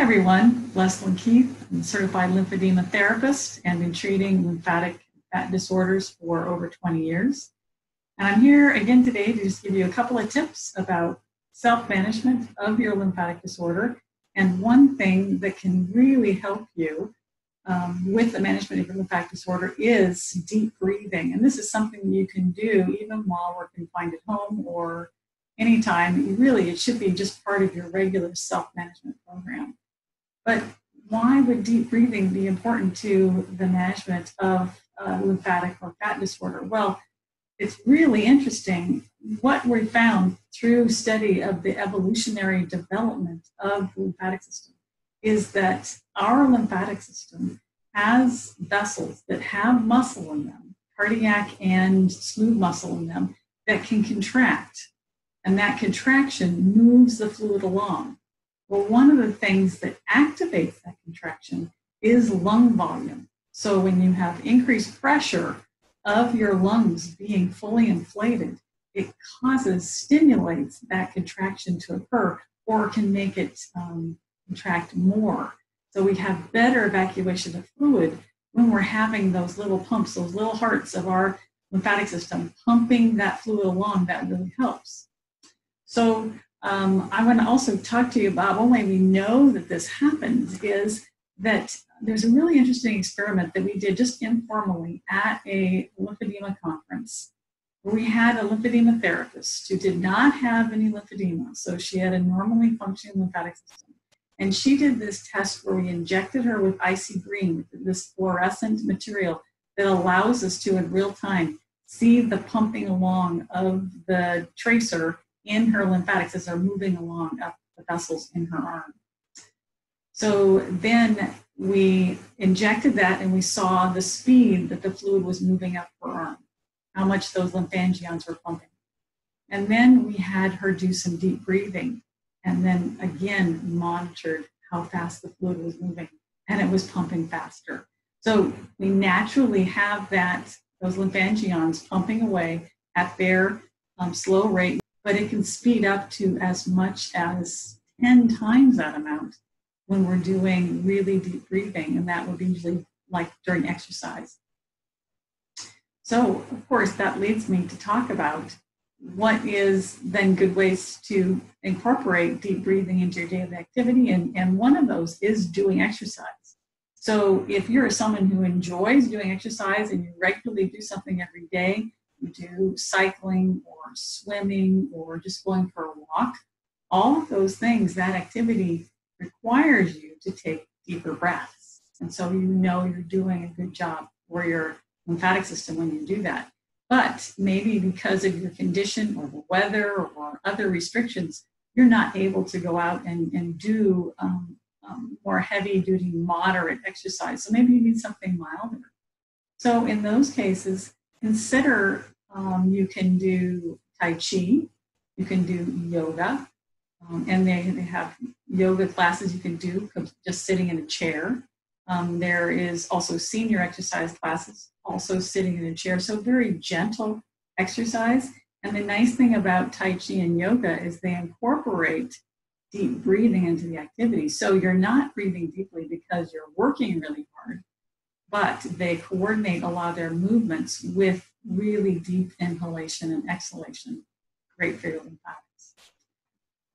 everyone, Leslyn Keith. I'm a certified lymphedema therapist and been treating lymphatic fat disorders for over 20 years. And I'm here again today to just give you a couple of tips about self-management of your lymphatic disorder. And one thing that can really help you with the management of your lymphatic disorder is deep breathing. And this is something you can do even while we're confined at home or anytime. Really, it should be just part of your regular self-management program. But why would deep breathing be important to the management of lymphatic or fat disorder? Well, it's really interesting. What we found through study of the evolutionary development of the lymphatic system is that our lymphatic system has vessels that have muscle in them, cardiac and smooth muscle in them, that can contract. And that contraction moves the fluid along. Well, one of the things that activates that contraction is lung volume. So when you have increased pressure of your lungs being fully inflated, it stimulates that contraction to occur, or can make it contract more. So we have better evacuation of fluid when we're having those little pumps, those little hearts of our lymphatic system pumping that fluid along. That really helps. So I want to also talk to you about one way we know that this happens is that there's a really interesting experiment that we did just informally at a lymphedema conference, where we had a lymphedema therapist who did not have any lymphedema. So she had a normally functioning lymphatic system. And she did this test where we injected her with icy green, this fluorescent material that allows us to, in real time, see the pumping along of the tracer in her lymphatics as they're moving along up the vessels in her arm. So then we injected that and we saw the speed that the fluid was moving up her arm, how much those lymphangions were pumping. And then we had her do some deep breathing and then again monitored how fast the fluid was moving, and it was pumping faster. So we naturally have those lymphangions pumping away at their slow rate, but it can speed up to as much as 10 times that amount when we're doing really deep breathing, and that would be usually like during exercise. So, of course, that leads me to talk about what is then good ways to incorporate deep breathing into your daily activity, and one of those is doing exercise. So if you're someone who enjoys doing exercise and you regularly do something every day, you do cycling or swimming or just going for a walk, all of those things, that activity requires you to take deeper breaths. And so you know you're doing a good job for your lymphatic system when you do that. But maybe because of your condition or the weather or other restrictions, you're not able to go out and do more heavy-duty, moderate exercise. So maybe you need something milder. So in those cases, consider you can do Tai Chi, you can do yoga, and they have yoga classes you can do just sitting in a chair. There is also senior exercise classes, also sitting in a chair. So very gentle exercise. And the nice thing about Tai Chi and yoga is they incorporate deep breathing into the activity. So you're not breathing deeply because you're working really hard, but they coordinate a lot of their movements with really deep inhalation and exhalation. Great for your lymphatics.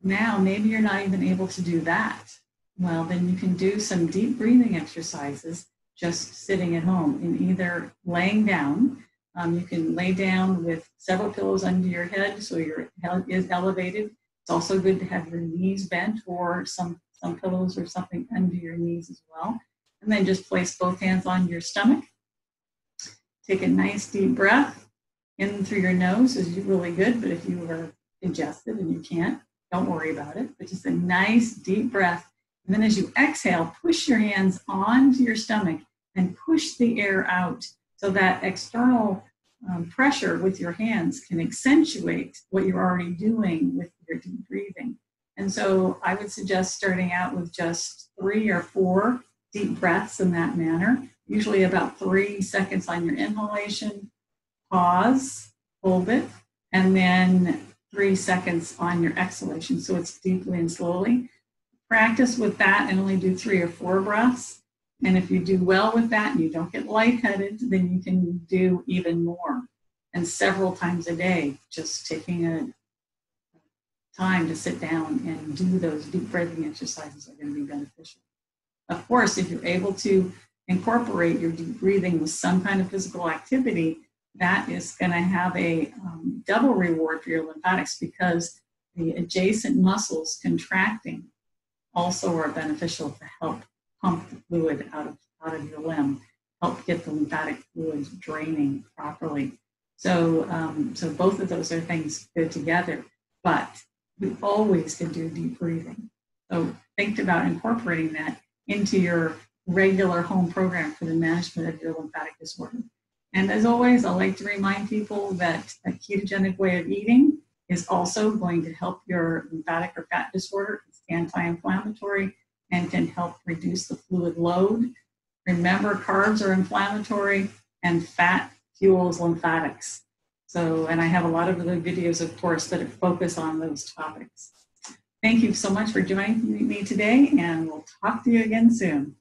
Now, maybe you're not even able to do that. Well, then you can do some deep breathing exercises just sitting at home, in either laying down. You can lay down with several pillows under your head so your head is elevated. It's also good to have your knees bent, or some pillows or something under your knees as well. And then just place both hands on your stomach. Take a nice deep breath in through your nose is really good, but if you are congested and you can't, don't worry about it, but just a nice deep breath. And then as you exhale, push your hands onto your stomach and push the air out so that external pressure with your hands can accentuate what you're already doing with your deep breathing. And so I would suggest starting out with just 3 or 4 deep breaths in that manner, usually about 3 seconds on your inhalation, pause, hold it, and then 3 seconds on your exhalation. So it's deeply and slowly. practice with that and only do 3 or 4 breaths. And if you do well with that and you don't get lightheaded, then you can do even more. And several times a day, just taking a time to sit down and do those deep breathing exercises are going to be beneficial. Of course, if you're able to incorporate your deep breathing with some kind of physical activity, that is going to have a double reward for your lymphatics, because the adjacent muscles contracting also are beneficial to help pump the fluid out of your limb, help get the lymphatic fluid draining properly. So, so both of those are things go together, but we always can do deep breathing. So think about incorporating that into your regular home program for the management of your lymphatic disorder. And as always, I like to remind people that a ketogenic way of eating is also going to help your lymphatic or fat disorder. It's anti-inflammatory and can help reduce the fluid load. Remember, carbs are inflammatory and fat fuels lymphatics. So, and I have a lot of other videos, of course, that focus on those topics. Thank you so much for joining me today, and we'll talk to you again soon.